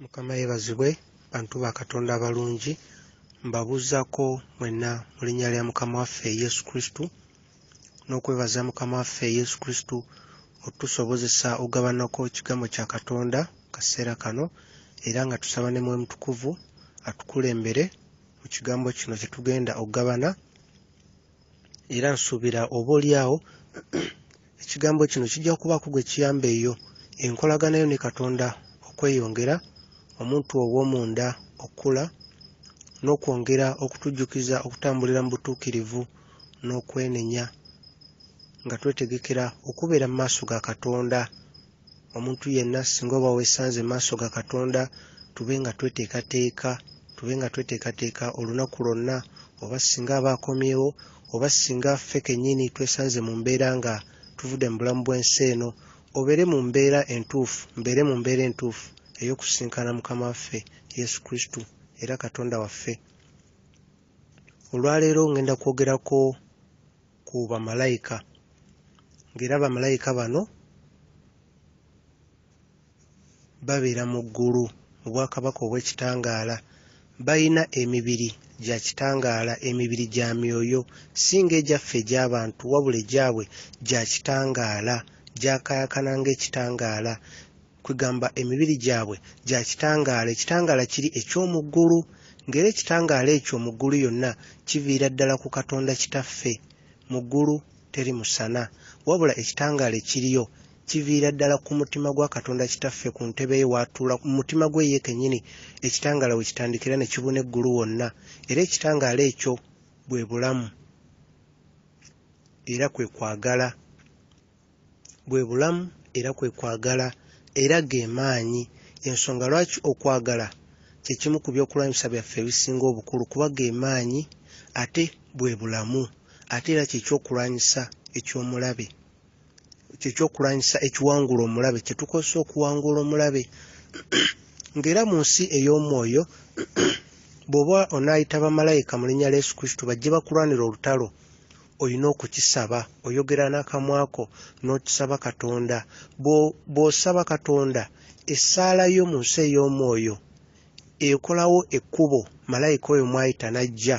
Mukama yebazibwe bantu ba Katonda abalungi mbabuuzako mwenna mu linnya lya Mukama waffe Yesu Kristo n'okwebaza Mukama waffe Yesu Kristo otusobozesa ogabanako ekigambo kya Katonda kaseera kano era nga tusaba ne Mwoyo Mutukuvu atukulembere mu kigambo kino kye tugenda okugabana era nsuubira oba oliawo ekigambo kino kijja kubaako gwe kiyamba eyo enkolagana yo ne Katonda okweyongera omuntu ow'omunda okula n'okwongera okutujjukiza okutambulira mu butuukirivu n'okwenenya nga twetegekera okubeera mu maaso ga Katonda. Omuntu yenna singa oba weesanze mu maaso ga Katonda tube nga tweteekateeka olunaku lwonna, oba singa aba akomyewo oba singa ffe kennyini twesanze mu mbeera nga tuvudde mu bulamu bw'ensi eno, obeere mu mbeera entuufu ey'okusinkana Mukama waffe Yesu Kristo era Katonda waffe. Olwaleero ngenda kwogerako ku bamalayika, ng'era bamalayika bano babeera mu ggulu mu bwakabaka obw'ekitangaala. Bayina emibiri gya kitangaala, emibiri gya myoyo, si ng'egyaffe egy'abantu wabula egyabwe gya kitangaala, gyakayakana ng'ekitangaala. Kwegamba emibiri gyabwe gya kitangaala. Ekitangaala kiri eky'omu ggulu, ng'era ekitangaala ekyo mu ggulu yonna kiviira ddala ku Katonda Kitaffe. Mu ggulu teri musana, wabula ekitangaala ekiriyo kiviira ddala ku mutima gwa Katonda Kitaffe ku ntebe ye w'atuula, mu mutima gwe ye kennyini ekitangaala we kitandikira ne kibuna eggulu wonna. Era ekitangaala ekyo bwe bulamu era kwe kwagala, era ge maanyi. Ensonga lwaki okwagala kye kimu ku byokulwanyisa byaffe ebisinga obukulu, kuba ge maanyi ate bwe bulamu, ate era kyekyokulwanyisa eky'omulabe, kyekyokulwanyisa ekiwangula omulabe, kye tukozesa okuwangula omulabe. Ng'era mu nsi ey'omwoyo bw'oba onaayita bamalayika mu linnya lya Yesu Kristo bajje bakulwanira olutalo, olina okukisaba, oyogera n'akamwako n'okisaba Katonda. Bw'osaba Katonda, essaala yo mu nsi ey'omwoyo ekolawo ekkubo malayika oyo mwayita n'ajja.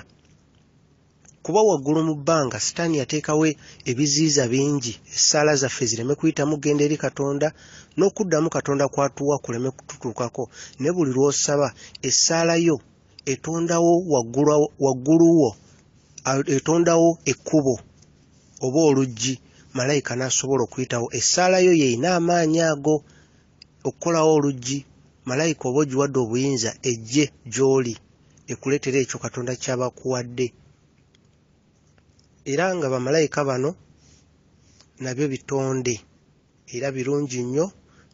Kuba waggulu mu bbanga Sitaani yateekawo ebiziyiza bingi, essaala zaffe zireme kuyitamu genda eri Katonda, n'okuddamu Katonda kwatuwa kuleme kututuukako. Ne buli lw'osaba essaala yo etondawo waggulu wo, etondawo ekkubo oba oluggi, malayika n'asobola okuyitawo. Essaala yo yeyina amaanyi ago okukolawo oluggi. Malayika oba ogiwadde obuyinza ejje gy'oli ekuleetera ekyo Katonda ky'aba akuwadde. Era nga bamalayika bano nabyo bitonde era birungi nnyo,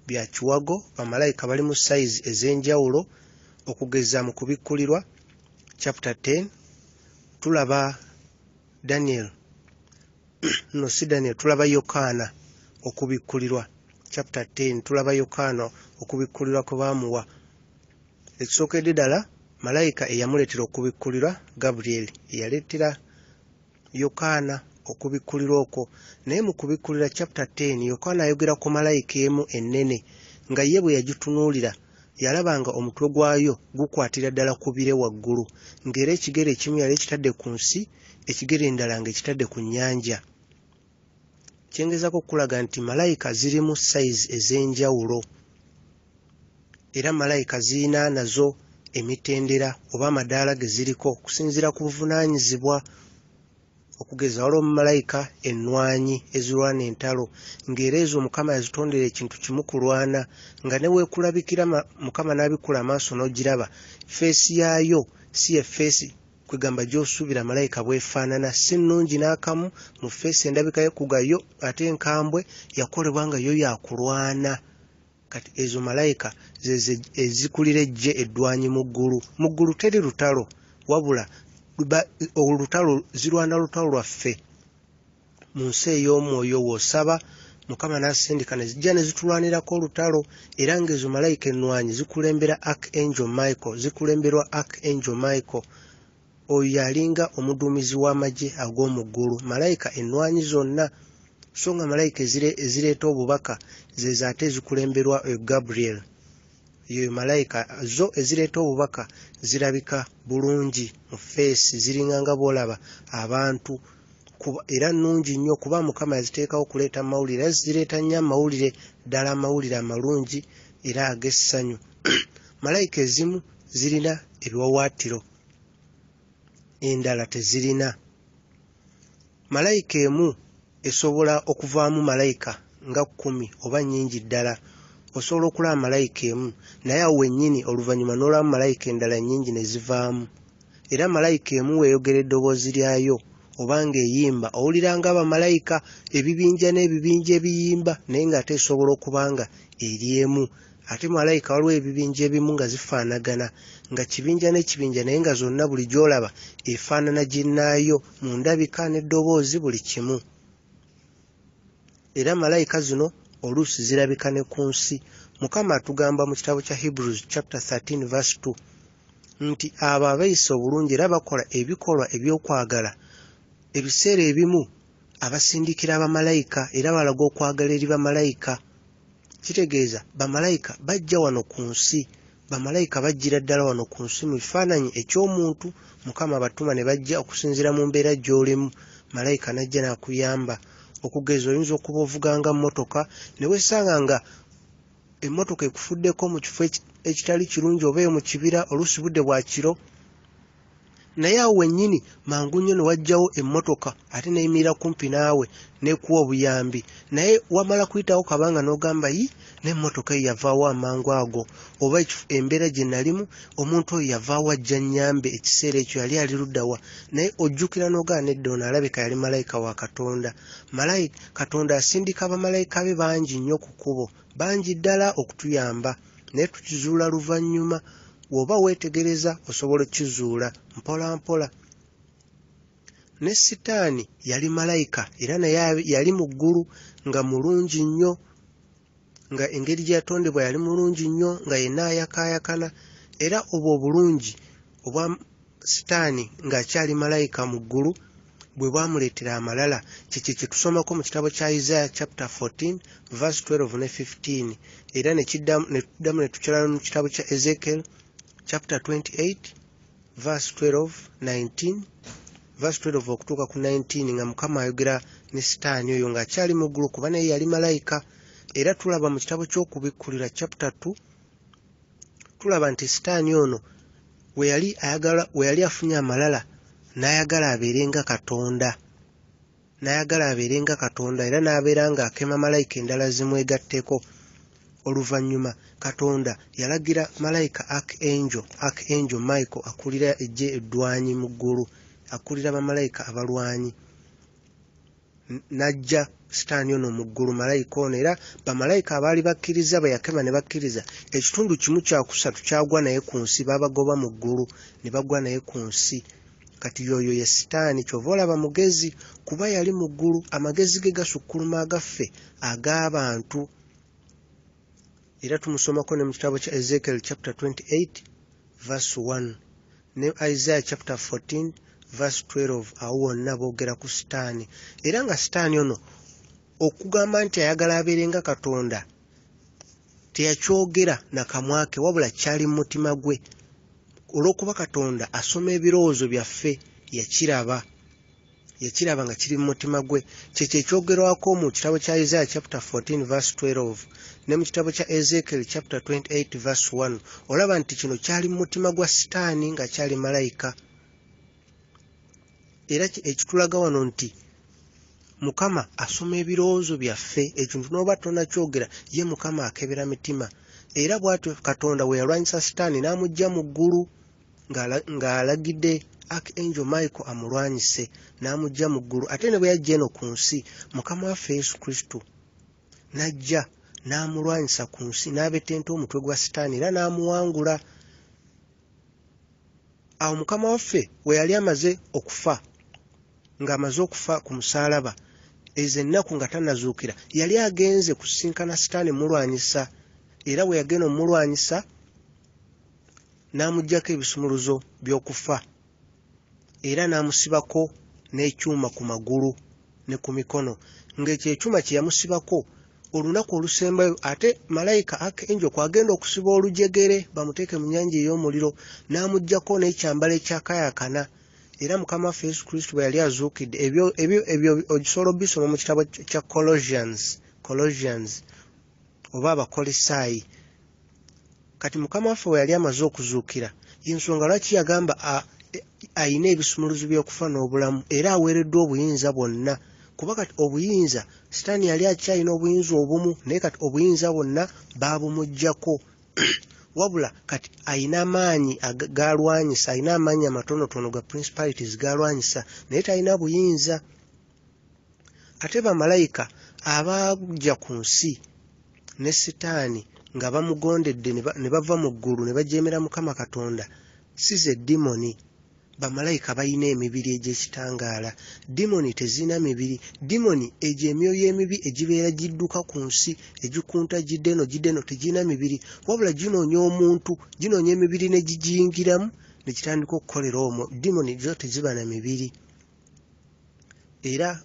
bya kiwago. Bamalayika bali mu sayizi ez'enjawulo, okugeza mu Kubikkulirwa chapter 10 tulaba tulaba Yokaana okubikkulirwa chapter 10, tulaba Yokaana okubikkulirwa kwe baamuwa. Ekisookedde ddala malayika eyamuleetera okubikkulirwa Gabulyeri eyaleetera Yokaana okubikkulirwa okwo. Naye mu kubikkulirwa chapter 10 Yokaana ayogera ku malayika emu ennene, nga ye bwe yagitunuulira yalaba nga omutwe gwayo gukwatira ddala ku bire waggulu, ng'era ekigere ekimu yali ekitadde ku nsi, ekigere endala ng'ekitadde ku nnyanja. Kyengezako okulaga nti malayika ziri mu sayizi ez'enjawulo, era malayika zirina nazo emitendera oba amadaala ge ziriko okusinziira ku buvunaanyizibwa. Okugeza waliwo malayika ennwanyi ezirwana entalo, ng'era ezo Mukama yazitondera ekintu kimu kulwana, nga ne weekulabikira Mukama n'abikula amaaso n'ogiraba, feesi yaayo si ye feesi kwegamba gy'osuubira malayika bw'efaanana, si nnungi n'akamu mu feesi, endabika yo kugayo, ate enkambwe yakolebwa nga yo yakulwana. Kati ezo malayika ze ezikulira ejje eddwanyi mu ggulu. Mu ggulu teri lutalo, wabula olutalo zirwana lutalo lwaffe mu nsi ey'omwoyo. W'osaba Mukama n'asindika ne zijja ne zitulwanirako olutalo, era ng'ezo malayika ennwanyi zikulemberwa Archangel Michael, oyo yalinga omuduumizi w'amagye ag'omu ggulu. Malayika ennwanyi zonna, so nga malayika ezireeta obubaka ze ate ezikulemberwa Gabriel. Yo malayika zo ezireeta obubaka zirabika bulungi mu face, ziringanga bolaba abantu era nnungi nnyo kuba Mukama yaziteekawo okuleeta mawulire. Zireeta nnyo amawulire ddala, amawulire amalungi era ag'essanyu. Malayika ezimu zirina ebiwawaatiro, endala tezirina. Malayika emu esobola okuvaamu malayika nga 10 oba nnyingi ddala. Osobola okulaba malayika emu naye awo wennyini oluvannyuma n'olaba malayika endala nnyingi ne zivaamu. Era malayika emu weeyogera eddoboozi lyayo oba ng'eyimba owulira nga bamalayika ebibinja n'ebibinja ebiyimba, naye ng'ate esobola okuba nga eri emu. Ate malayika waliwo ebibinja ebimu nga zifaanagana, nga kibinja n'ekibinja naye nga zonna buli gy'olaba efaanana ginnaayo mu ndabika n'eddoboozi buli kimu. Era malayika zino oluusi zirabika ne ku nsi. Mukama atugamba mu kitabo kya Hebrews chapter 13 verse 2 nti abo abayisa obulungi era bakola ebikolwa eby'okwagala, ebiseera ebimu abasindikira bamalayika era balaga okwagala eri bamalayika. Kitegeeza bamalayika bajja wano ku nsi, bamalayika bajjira ddala wano ku nsi mu kifaananyi eky'omuntu. Mukama abatuma ne bajja okusinziira mu mbeera gy'olimu. Malayika najja n'akuyamba. Okugeza oyinza okuba ovuganga mmotoka ne weesanga nga emmotoka ekufuddeko mu kifo ekitali kirungi oba mu kibira, oluusi budde bwa kiro, naye awo wennyini mangu nnyo ne wajjawo emmotoka ate neyimirira kumpi naawe n'ekuwa obuyambi, naye wamala kuyitawo kabanga n'ogamba n'emmotoka eyo yavaawo amangu ago, oba embeera gye nalimu omuntu oyo yavaawo ajja nnyambe, ekiseera ekyo yali ali luddawa, naye ojjukira n'ogamba nedda ono alabika yali malayika wa Katonda. Katonda asindika bamalayika be bangi nnyo ku kkubo, bangi ddala okutuyamba, naye tukizuula luvannyuma. Bw'oba weetegereza osobola okkizuula mpola mpola. Ne Sitaani yali malayika era naye yali mu ggulu nga mulungi nnyo, nga engeri gye yatondebwa yali mulungi nnyo, nga yenna ayakaayakana. Era obwo obulungi obwa Sitaani ng'akyali malayika mu ggulu bwe bwamuleetera amalala, kye tusomako mu kitabo kya Isaiah chapter 14 verse 12 ne 15, era ne tuddamu ne tukyala mu kitabo kya Ezekiel chapter 28 verse 12, 19 verse 12 okutuuka ku 19, nga Mukama ayogera ne Sitaani oyo ng'akyali mu ggulu kuba naye yali malayika. Era tulaba mu kitabo ky'okubikkulira chapter 2 tulaba nti Sitaani ono we yali afunye amalala n'ayagala abeerenga Katonda, era n'abeera ng'akema malayika endala zimwegatteko. Oluvannyuma Katonda yalagira malayika Archangel Michael akulira eggye eddwanyi mu ggulu, akulira bamalayika abalwanyi, n'ajja Sitaani ono mu ggulu, malayika ono. Era bamalayika abaali bakkiriza bwe yakema ne bakkiriza, ekitundu kimu kyakusatu kyagwa naye ku nsi, babagoba mu ggulu ne bagwa naye ku nsi. Kati yoyo ye Sitaani, kyova olaba mugezi kuba yali mu ggulu, amagezi ge gasukkuluma agaffe ag'abantu. Era tumusomako ne mu kitabo kya Ezekiel chapter 28 verse 1 ne Isaiah chapter 14 verse 12, awo wonna boogera ku Sitaani. Era nga Sitaani ono okugamba nti ayagala abeerenga Katonda teyakyogera na kamwa ke, wabula kyali mu mutima gwe. Olw'okuba Katonda asoma ebirowoozo byaffe, yakiraba nga kiri mu mutima gwe. Kyekyo ekyogerwako mu kitabo kya Isaiah chapter 14 verse 12 ne mu kitabo kya Ezekiel chapter 28 verse 1, olaba nti kino kyali mu mutima gwa Sitaani nga kyali malayika. Era ekitulaga wano nti Mukama asoma ebirowoozo byaffe, ekintu n'oba tonakyogera ye Mukama akebera mitima. Era bw'atyo Katonda we yalwanyisa Sitaani n'amuggya mu ggulu ng'alagidde Archangel Michael amulwanyise, n'amuggya mu ggulu. Ate ne bwe yajja eno ku nsi, Mukama waffe Yesu Kristo n'ajja n'amulwanyisa ku nsi, n'abetenta omutwe gwa Sitaani era n'amuwangula. Awo Mukama waffe we yali amaze okufa, ng'amaze okufa ku musaalaba, ezo ennaku nga tannazuukira, yali agenze kusisinkana Sitaani mulwanyisa. Era bwe yagenda omulwanyisa n'amuggyako ebisumuluzo by'okufa, era n'amusibako n'ekyuma ku magulu ne ku mikono, ng'ekyo ekyuma kye yamusibako olunaku olusembayo ate malayika Archangel kwagenda okusiba olujegere bamuteeke mu nnyanja ey'omuliro n'amuggyako n'ekyambalo ekyakayakana. Era Mukama waffe Yesu Kristo bwe yali azuukidde ebyo ogisobola bisoma mu kitabo kya Colossians oba Abakolosaayi. Kati Mukama waffe bwe yali amaze okuzuukira y'ensonga lwaki yagamba ayina ebisumuluzo by'okufa n'obulamu era aweereddwa obuyinza bwonna. Kuba kati obuyinza Sitaani yali akyalina obuyinza obumu naye kati obuyinza bwonna baabumuggyako wabula kati ayina amaanyi galwanyisa, ayina amaanyi amatonotono ga principalities galwanyisa naye talina buyinza. Ate bamalayika abajja ku nsi ne Sitaani nga bamugondedde ne bava mu ggulu ne bajeemera Mukama Katonda si ze dimoni. Bamalayika balina emibiri egy'ekitangaala. Dimoni tezina mibiri. Dimoni egyo emyoyo emibi egibeera gidduka ku nsi egikunta giddeno tegina mibiri wabula ginoonya omuntu, ginoonya emibiri ne gigiyingiramu ne kitandika okukolera omwo. Dimoni zo teziba na mibiri. Era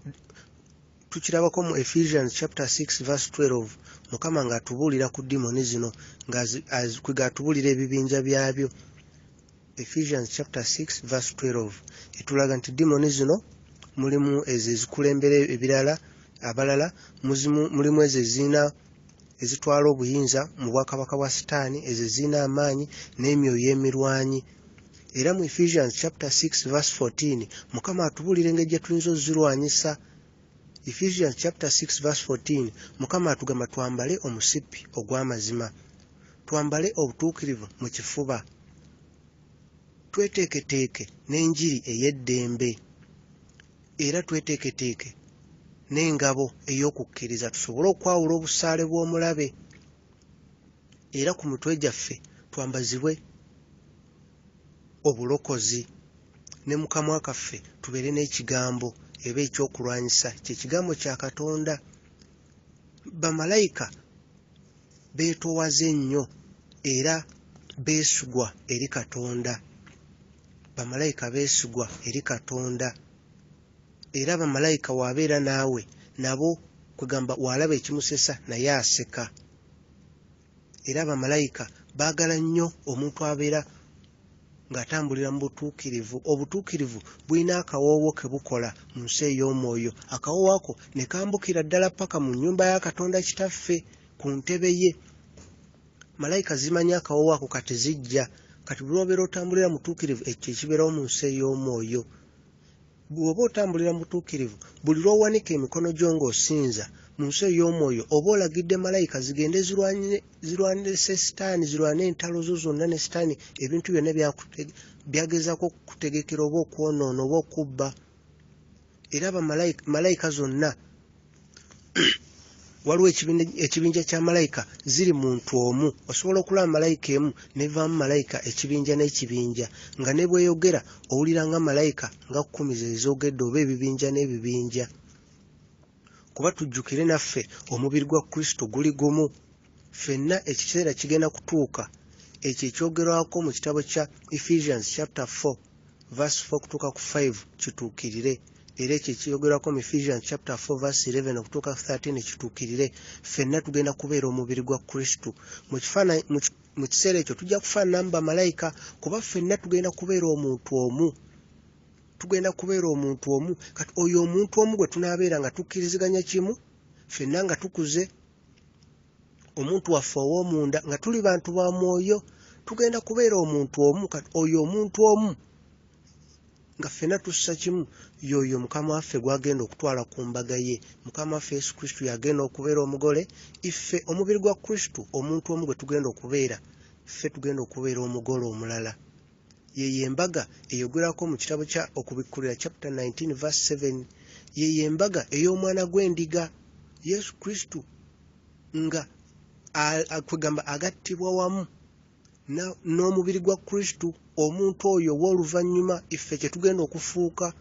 tukirabako mu Ephesians chapter 6 verse 12 Mukama ng'atubuulira ku dimoni zino ng'atubuulira ebibinja byabyo. Ephesians chapter 6 verse 12 etulaga nti dimoni zino mulimu ezo ezikulembera ebirala abalala, mulimu ezo ezitwala obuyinza mu bwakabaka bwa Sitaani, ezo ezirina amaanyi n'emyoyo emirwanyi. Era mu Ephesians chapter 6 verse 14 Mukama atubuulira engeri gye tuyinza ozirwanyisa. Ephesians chapter 6 verse 14 Mukama atugamba twambale omusipi ogw'amazima, twambale obutuukirivu mu kifuba, tweteeketeeke n'enjiri ey'eddembe era tweteeketeeke n'engabo ey'okukkiriza tusobole okwawula obusaale bw'omulabe. Era ku mitwe gyaffe twambazibwe obulokozi ne mu kamwa kaffe tubeere n'ekigambo eba ekyokulwanyisa kyekigambo kya Katonda. Bamalayika beetoowaze nnyo era beesugwa eri Katonda. Bamalayika beesugwa eri Katonda era bamalayika waabeera naawe nabo kwegamba waalaba ekimusesa naye aseka. Era bamalayika baagala nnyo omuntu abeera ng'atambulira mu butuukirivu. Obutuukirivu bulina akawoowo ke bukola mu nsi ey'omwoyo. Akawoowo ako ne kambukira ddala paka mu nnyumba ya Katonda Kitaffe ku ntebe ye. Malayika zimanyi akawoowo ako kati zijja. Kati buli obeera otambulira mu butuukirivu ekyo ekibeerawo mu nsi ey'omwoyo. Bw'oba otambulira mu butuukirivu buli lw'owanika emikono gyo ng'osinza mu nsi ey'omwoyo oba olagidde malayika zigende zirwanise Sitaani, zirwane entalo zo zonna ne Sitaani ebintu byonna byagezaako kutegekera oba okwonoona oba okubba. Era malayika zonna waliwo ekibinja kya malayika ziri muntu omu. Osobola okulaba malayika emu nevaamu malayika ekibinja n'ekibinja nga ne bweyogera owulira nga malayika nga 10 zezoogedde oba ebibinja n'ebibinja. Kuba tujjukire naffe omubiri gwa Kristo guli gumu. Ffenna ekiseera kigenda kutuuka ekyo ekyogerwako mu kitabo kya Ephesians chapter 4 verse 4 kutuuka ku 5 kituukirire. Era ekyo ekyogerwako mu Ephesians chapter 4 verse 11 okutuuka 13 kituukirire. Ffenna tugenda kubeera omubiri gwa Kristo. Mu kiseera ekyo tujja kufaananamu bamalayika kuba ffenna tugenda kubeera omuntu omu. Tugenda kubeera omuntu omu. Kati oyo omuntu omu gwe tunaabeera nga tukkiriziganya kimu, ffenna nga tukuze, omuntu waffe ow'omunda nga tuli bantu ba mwoyo, tugenda kubeera omuntu omu. Kati oyo omuntu omu nga ffenna tussa kimu, y'oyo Mukama waffe gwagenda okutwala ku mbaga ye. Mukama waffe Yesu Kristo yagenda okubeera omugole, iffe omubiri gwa Kristo omuntu omu gwe tugenda okubeera, ffe tugenda okubeera omugole omulala. Ye embaga eyogerako mu kitabo kya Okubikkulira chapter 19 verse 7. Ye embaga ey'omwana gw'endiga Yesu Kristo nga kwegamba agattibwa wamu n'omubiri gwa Kristo. Omuntu oyo w'oluvannyuma iffe kye tugenda okufuuka,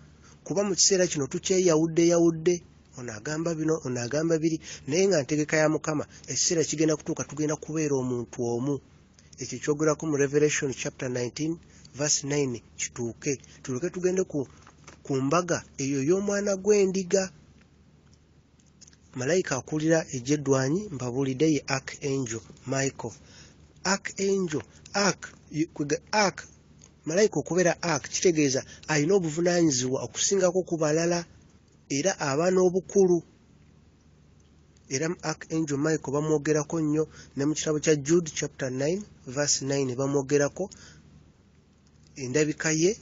kuba mu kiseera kino tukyeyawudde. Ono agamba bino, ono agamba biri, naye nga ntegeka ya Mukama ekiseera kigenda kutuuka tugenda kubeera omuntu omu. Ekyo kyogerako mu Revelation chapter 19 verse 9 kituuke. Tuleke tugende ku mbaga eyo y'omwana gw'endiga. malayika akulira ejeddwanyi mbabulidde ye Archangel Michael. Archangel Ark malayika okubeera Ark kitegeeza alina obuvunaanyizibwa okusingako ku balala era aba n'obukulu. Era Archangel Michael bamwogerako nnyo ne mu kitabo kya Jude chapter 9 verse 9 bamwogerako endabika ye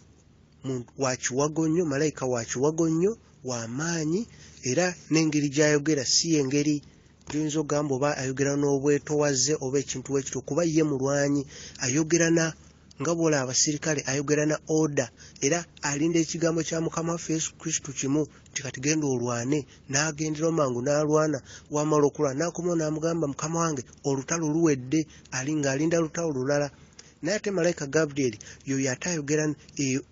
wa kiwago nnyo, malayika wa kiwago nnyo, wa maanyi, era n'engeri gy'ayogera si engeri gy'oyinza okugamba oba ayogera n'obwetowaze oba ekintu wekityo, kuba ye mulwanyi ayogera nga bw'olaba abasirikale ayogera na order, era alinda ekigambo kya Mukama waffe Yesu Kristo kimu nti kati genda olwane, n'agendera mangu n'alwana, wamala okulwana n'akomawo n'amugamba Mukama wange olutalo luwedde, alinda lutalo lulala. Naye ate malayika Gabriel yoyo ate ayogera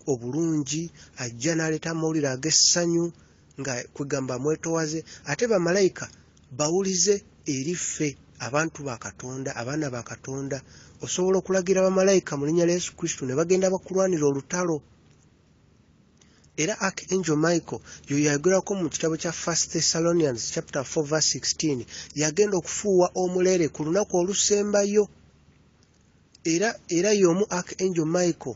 obulungi, ajja n'aleeta amawulire ag'essanyu nga kwegamba mwetowaze. Ate bamalayika bawulize eri ffe abantu ba Katonda, abaana ba Katonda. Osobola okulagira bamalayika mu linnya lya Yesu Kristo ne bagenda bakulwanira olutalo. Era Archangel Michael yoyo yayogerako mu kitabo kya 1 Thessalonians chapter 4 verse 16, yagenda okufuuwa omuleere ku lunaku olusembayo. Era y'omu Archangel Michael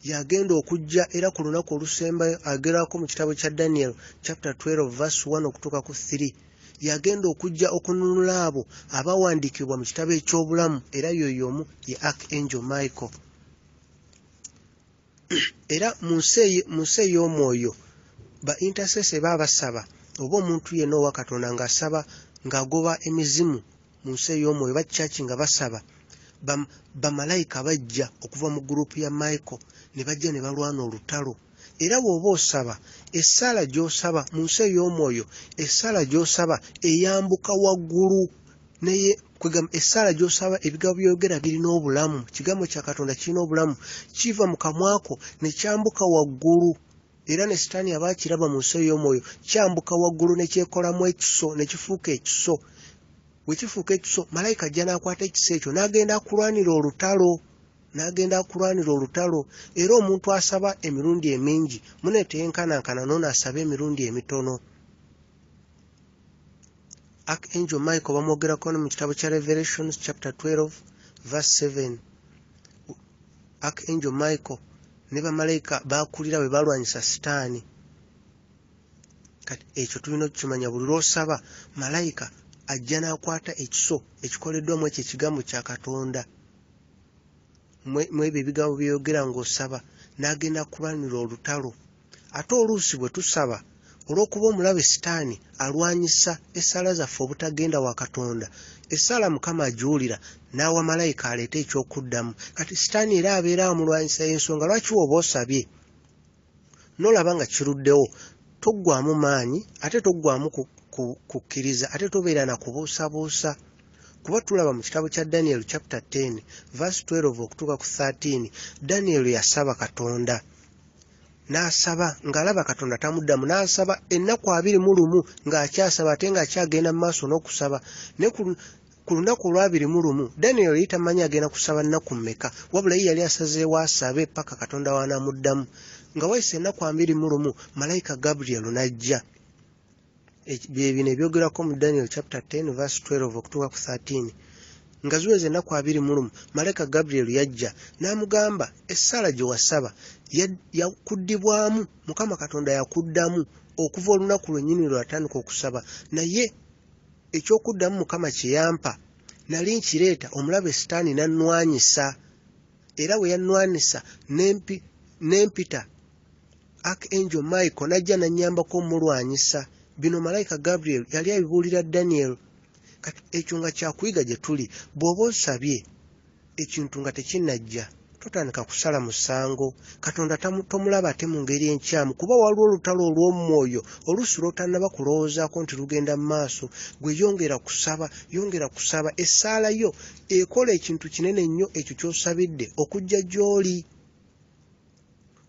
yagenda okujja era ku lunaku olusembayo, agerako mu kitabo kya Daniel chapter 12 verse 1 okutuuka ku 3, yagenda okujja okununula abo abawandiikibwa mu kitabo eky'obulamu, era y'omu ye Archangel Michael. Era mu nsi ey'omwoyo ba intercessor baba basaba, oba omuntu yenna owa Katonda ng'asaba ng'agoba emizimu mu nsi ey'omwoyo, ba church nga basaba, bamalayika bajja okuva mu gurupu ya Michael ne bajja ne balwana olutalo. Era bw'oba osaba essaala gy'osaba mu nsi ey'omwoyo, essaala gy'osaba eyambuka waggulu, naye kwegamba essaala gy'osaba ebigambo byogera birina obulamu, kigambo kya Katonda kirina obulamu, kiva mu kamwako ne kyambuka waggulu. Era ne Sitaani abaakiraba mu nsi ey'omwoyo kyambuka waggulu ne kyekolamu ekiso ne kifuuka ekiso. Bwe kifuuka ekiso, malayika ajja n'akwata ekiso ekyo n'agenda akulwanira olutalo. Era omuntu asaba emirundi emingi muneetenkanankana n'ono asaba emirundi emitono. Archangel Michael bamwogerako ne mu kitabo kya Revelation chapter 12 verse 7. Archangel Michael ne bamalayika baakulira bwe balwanyisa Sitaani. Kati ekyo tulina okukimanya, buli lw'osaba malayika ajja n'akwata ekiso ekikoleddwamu ekyo ekigambo kya Katonda mu ebyo ebigambo byeyogera ng'osaba, n'agenda kulwanira olutalo. Ate oluusi bwe tusaba olw'okuba omulabe Sitaani alwanyisa essaala zaffe obutagenda wa Katonda, essaala Mukama agiwulira n'awa malayika aleete ekyokuddamu. Kati Sitaani era abeera amulwanyisa ensonga lwaki oba osabye n'olaba nga kiruddewo, toggwamu maanyi ate toggwamu kukkiriza, ate tobeera na kubuusabuusa. Kuba tulaba mu kitabo kya Daniel chapter 10 verse 12 okutuuka ku 13, Daniel yasaba Katonda, n'asaba ng'alaba Katonda tamuddamu, n'asaba ennaku 21 ng'akyasaba ate ng'akyagenda mu maaso n'okusaba. Ne ku lunaku olwa 21 Daniel yali tamanyi agenda kusaba nnaku mmeka, wabula ye yali asazeewo asabe paka Katonda w'anaamuddamu. Nga wayise ennaku 21 malayika Gabriel n'ajja. Bino ebyogerako mu Daniel chapter 10 verse 12 okutuuka ku 13. Nga ziweze ennaku 21 malayika Gabriel yajja n'amugamba essaala gye wasaba yakuddibwamu, Mukama Katonda yakuddamu okuva olunaku lwennyini lwe watandika okusaba, naye ekyokuddamu Mukama kye yampa nali nkireeta omulabe Sitaani n'annwanyisa. Era bwe yannwanyisa n'empita Archangel Michael n'ajja n'annyambako omulwanyisa. Bino malayika Gabriel yali abibuulira Daniel. Kati ekyo nga kyakuyiga gye tuli, bw'oba osabye ekintu nga tekinnajja, totandika kusala musango. Katonda tomulaba ate mu ngeri enkyamu, kuba waliwo olutalo olw'omwoyo oluusi lw'otannaba kulowoozaako nti lugenda mu maaso. Gwe yongera kusaba, essaala yo ekola ekintu kinene nnyo ekyo ky'osabidde okujja gy'oli.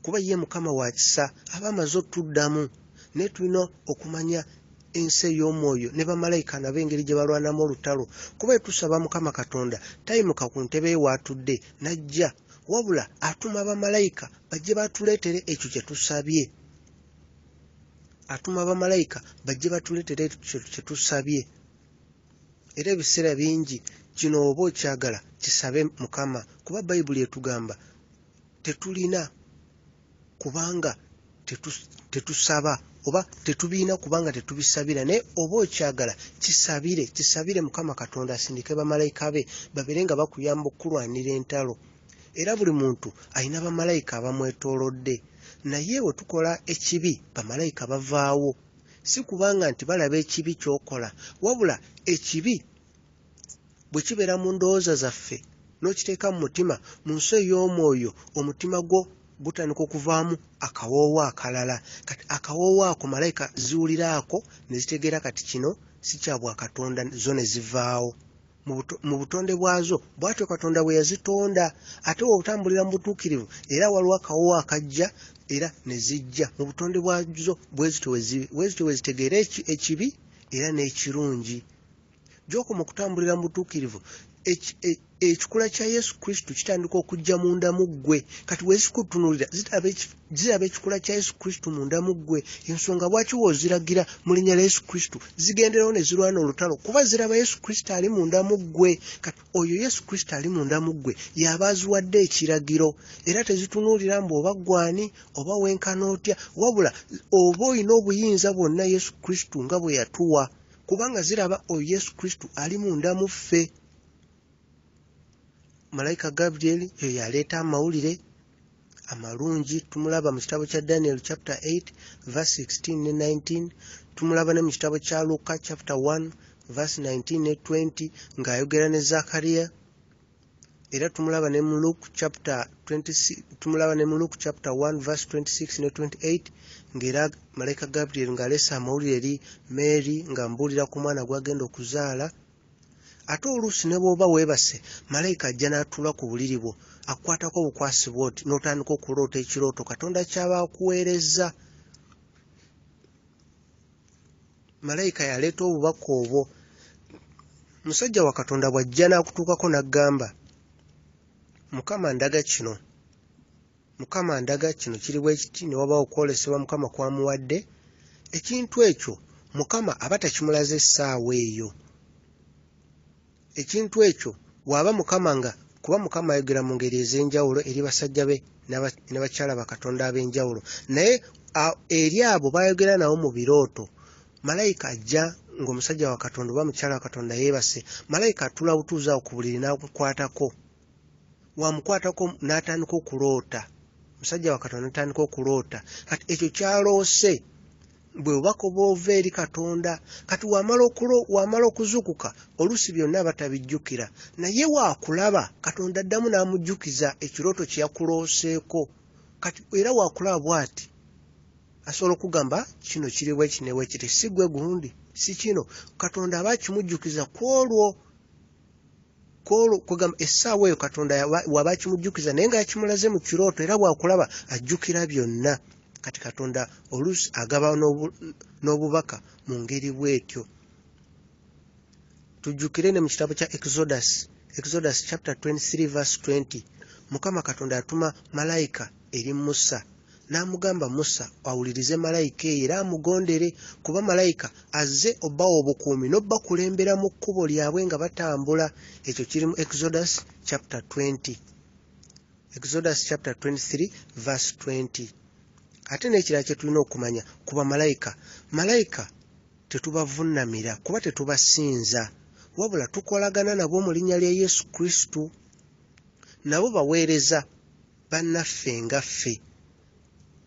Kuba ye Mukama wa kisa aba amaze otuddamu. Ne tulina okumanya ensi ey'omwoyo ne bamalayika nabo engeri gye balwanamu olutalo. Kuba tusaba Mukama Katonda tayimuka ku ntebe ye waatudde n'ajja, wabula atuma bamalayika bajje batuleetere ekyo kye tusabye. atuma bamalayika bajje batuleetere kye tusabye. Era ebiseera bingi kino oba okyagala kisabe Mukama, kuba Bayibuli etugamba tetulina kubanga tetusaba oba tetubiina kubanga tetubisabira, naye oba okyagala kisabire Mukama Katonda asindike bamalayika be babeere nga bakuyamba okulwanira entalo. Era buli muntu alina bamalayika abamwetoolodde, naye bwe tukola ekibi bamalayika bavaawo. Si kubanga nti balaba ekibi ky'okola, wabula ekibi bwe kibeera mu ndowooza zaffe n'okiteeka mu mutima, mu nsi ey'omwoyo omutima gwo gutandika okuvaamu akawoowo akalala. Kati akawoowo ako malayika ziwuliraako ne zitegeera kati kino si kya bwa Katonda, zo ne zivaawo. Mu butonde bwazo bw'atyo Katonda bwe yazitonda, ate otambulira mu butuukirivu era waliwo akawoowo akajja era ne zijja mu butonde bwazo bwe zityo wezitegeera ekibi era n'ekirungi. Gy'okoma okutambulira mu butuukirivu ekikula kya Yesu Kristo kitandika okujja munda mu ggwe. Kati wezikutunuulira ziraba ekikula kya Yesu Kristo munda mu ggwe. Ensonga lwaki wooziragira mu linnya lya Yesu Kristo zigenderawo ne zirwana olutalo, kuba ziraba Yesu Kristo ali munda mu ggwe. Kati oyo Yesu Kristo ali munda mu ggwe y'aba aziwadde ekiragiro, era tezitunuulira mbu oba gwani oba wenkana otya, wabula oba olina obuyinza bwonna Yesu Kristo nga bwe yatuwa, kubanga ziraba oyo Yesu Kristo ali munda mu ffe. Malayika Gabriel yo yaleeta amawulire amalungi. Tumulaba mu kitabo kya Daniel chapter 8 verse 16 ne 19. Tumulaba ne mu kitabo kya Luka chapter 1 verse 19 ne 20 ng'ayogera ne Zakariya. Era tumulaba ne mu Luke chapter 26, tumulaba ne mu Luke chapter 1 verse 26 ne 28 ng'era Malayika Gabriel ng'aleesa amawulire eri Mary ng'ambuulira ku mwana gw'agenda okuzaala. Ate oluusi ne bw'oba weebase, malayika ajja n'atuula ku buliri bwo, akukwatako obukwasi bw'oti n'otandika okuloota ekirooto Katonda ky'aba akuweerezza. Malayika yaleeta obubaka obwo. Musajja wa Katonda bw'ajja n'akutuukako n'aggamba, Mukama ndaga kino, Mukama ndaga kino kiri bwe kiti, ne wabaawo okwolesebwa Mukama kwamuwadde, ekintu ekyo Mukama aba takimulaze essaawa eyo. Ekintu ekyo waba Mukama nga kuba Mukama ayogera mu ngeri ez'enjawulo eri basajja be ne bakyala ba Katonda ab'enjawulo, naye eri abo bayogera nabo mu birooto. Malayika ajja ng'omusajja wa Katonda oba mukyala wa Katonda yeebase, malayika atula butuuzi awo ku buliri n'akukwatako. Wamukwatako n'atandika okuloota, musajja wa Katonda n'atandika okuloota. Kati ekyo kyaloose bwe bubaka bw'ova eri Katonda. Kati wamala okuzukuka oluusi byonna batabijjukira, naye waakulaba Katonda addamu n'amujjukiza ekirooto kye yakulooseeko. Kati era waakulaba bw'ati asobola okugamba kino kiri bwe kiti ne bwe kiti, si gwe gundi si kino. Katonda aba akimujjukiza kwolwo kugamba essaawa eyo Katonda waba akimujjukiza naye nga yakimulaze mu kirooto, era bwakulaba ajjukira byonna. Kati Katonda oluusi agaba n'obubaka mu ngeri bw'etyo. Tujjukire ne mu kitabo kya Exodus chapter 23 verse 20. Mukama Katonda yatuma malayika eri Musa n'amugamba, Musa awulirize malayika eyo era amugondere, kuba malayika azze obbawa obukuumi n'obbakulembera mu kkubo lyabwe nga batambula. Ekyo kiri mu Exodus chapter 20. Exodus chapter 23 verse 20. Ate n'ekirala kye tulina okumanya kuba malayika tetubavunnamira kuba tetubasinza, wabula tukolagana nabo mu linnya lya Yesu Kristo. Nabo baweereza bannaffe nga ffe,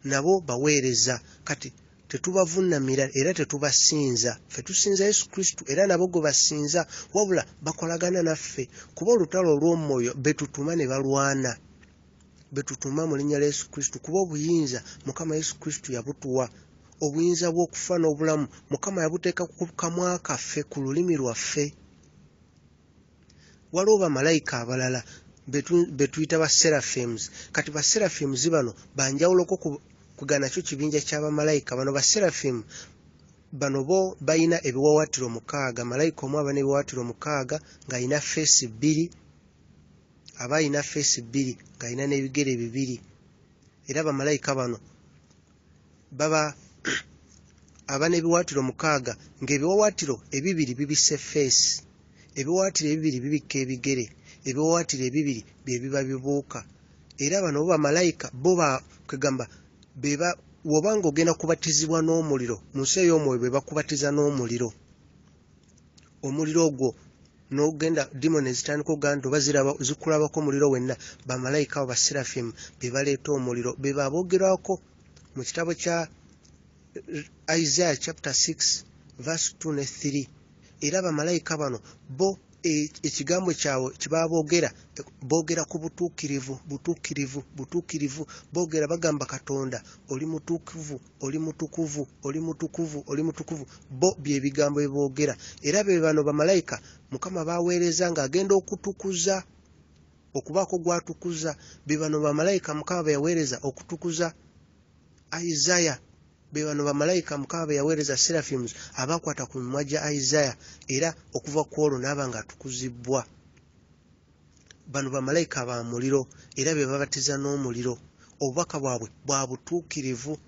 nabo baweereza. Kati tetubavunnamira era tetubasinza. Ffe tusinza Yesu Kristo era nabo gwe basinza, wabula bakolagana naffe kuba olutalo olw'omwoyo betutuma ne balwana, betutuma mu linnya lya Yesu Kristo, kuba obuyinza Mukama Yesu Kristo yabutuwa. Obuyinza bw'okufa n'obulamu Mukama yabuteeka ku kamwa kaffe, ku lulimi lwaffe. Waliwo bamalayika abalala betuyita ba seraphims. Kati ba seraphims bano banjawuloko kugana kyo kibinja ky'abamalayika bano. Ba seraphim bano bo bayina ebiwawaatiro 6. Malayika omu aba n'ebiwawaatiro 6 ng'ayina feesi 2, aba ayina feesi 2 ng'ayina n'ebigere 2. Era bamalayika bano baba aba n'ebiwaatiro 6 ng'ebiwawaatiro ebibiri bibisse feesi, ebiwawaatiro ebibiri bibikka ebigere, ebiwawaatiro ebibiri bye biba bibuuka. Era bano bo bamalayika bo kwegamba beba wobanga ogenda kubatizibwa n'omuliro mu nsi ey'omwoyo bwe bakubatiza n'omuliro. Omuliro ogwo n'ogenda demoni ezitandika okugamba oba zikulabako omuliro wenna, bamalayika abo baserafimu be baleeta omuliro be baboogerwako mu kitabo kya Isaiah chapter 6 verse 2 ne 3. Era bamalayika bano bo ekigambo kyabwe kibaboogera boogera ku butuukirivu, boogera bagamba Katonda oli mutukuvu, oli mutukuvu, oli mutukuvu, oli mutukuvu, bo bye bigambo bye boogera. Era be bano bamalayika Mukama baweereza ng'agenda okutukuza, okubaako gwatukuza. Be bano bamalayika Mukama be yaweereza okutukuza Isaiah. Be bano bamalayika Mukama be yaweereza seraphims abakwata ku mimwa gya Isaiah, era okuva ku olwo n'aba ng'atukuzibwa. Bano bamalayika ba muliro era be babatiza n'omuliro. Obubaka bwabwe bwa butuukirivu.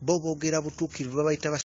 Bo boogera butuukirivu, babayita